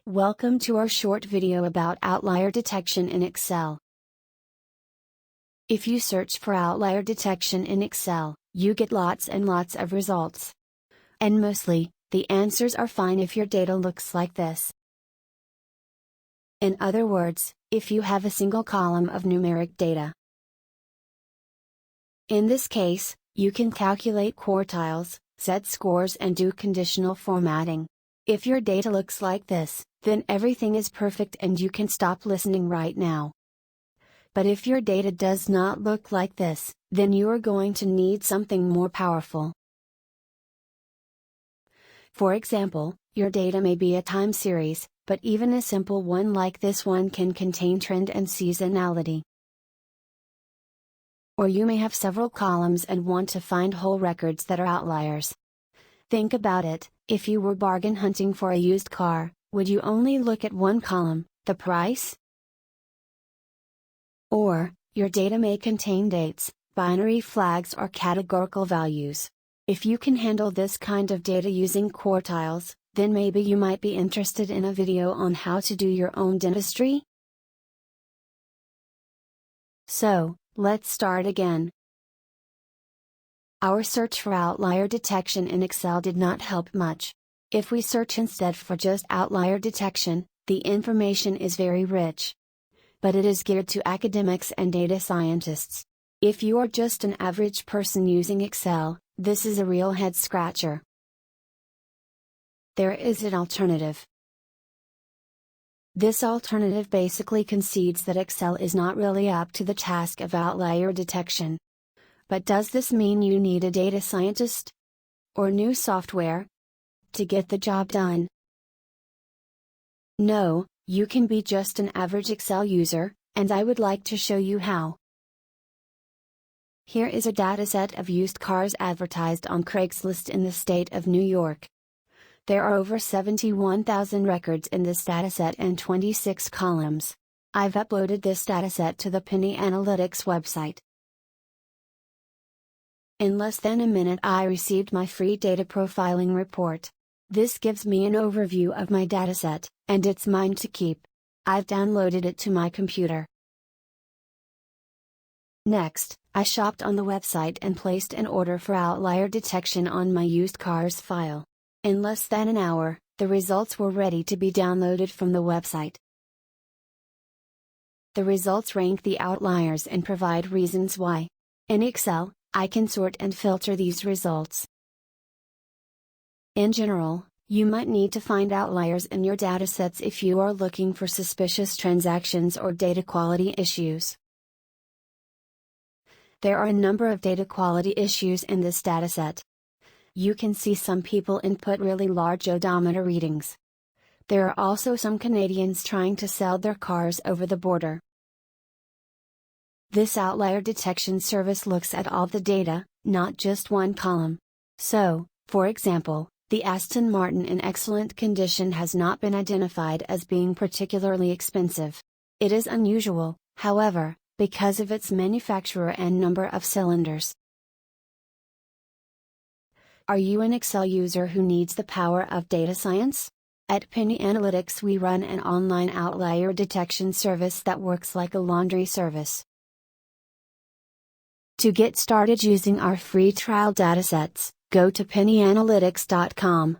Welcome to our short video about outlier detection in Excel. If you search for outlier detection in Excel, you get lots and lots of results. And mostly, the answers are fine if your data looks like this. In other words, if you have a single column of numeric data. In this case, you can calculate quartiles, set scores and do conditional formatting. If your data looks like this, then everything is perfect and you can stop listening right now. But if your data does not look like this, then you are going to need something more powerful. For example, your data may be a time series, but even a simple one like this one can contain trend and seasonality. Or you may have several columns and want to find whole records that are outliers. Think about it, if you were bargain hunting for a used car, would you only look at one column, the price? Or, your data may contain dates, binary flags or categorical values. If you can handle this kind of data using quartiles, then maybe you might be interested in a video on how to do your own dentistry? So, let's start again. Our search for outlier detection in Excel did not help much. If we search instead for just outlier detection, the information is very rich. But it is geared to academics and data scientists. If you are just an average person using Excel, this is a real head scratcher. There is an alternative. This alternative basically concedes that Excel is not really up to the task of outlier detection. But does this mean you need a data scientist? Or new software? To get the job done? No, you can be just an average Excel user, and I would like to show you how. Here is a dataset of used cars advertised on Craigslist in the state of New York. There are over 71,000 records in this dataset and 26 columns. I've uploaded this dataset to the Penny Analytics website. In less than a minute I received my free data profiling report. This gives me an overview of my dataset, and it's mine to keep. I've downloaded it to my computer. Next, I shopped on the website and placed an order for outlier detection on my used cars file. In less than an hour, the results were ready to be downloaded from the website. The results rank the outliers and provide reasons why. In Excel, I can sort and filter these results. In general, you might need to find outliers in your datasets if you are looking for suspicious transactions or data quality issues. There are a number of data quality issues in this dataset. You can see some people input really large odometer readings. There are also some Canadians trying to sell their cars over the border. This outlier detection service looks at all the data, not just one column. So, for example, the Aston Martin in excellent condition has not been identified as being particularly expensive. It is unusual, however, because of its manufacturer and number of cylinders. Are you an Excel user who needs the power of data science? At Penny Analytics we run an online outlier detection service that works like a laundry service. To get started using our free trial datasets, go to pennyanalytics.com.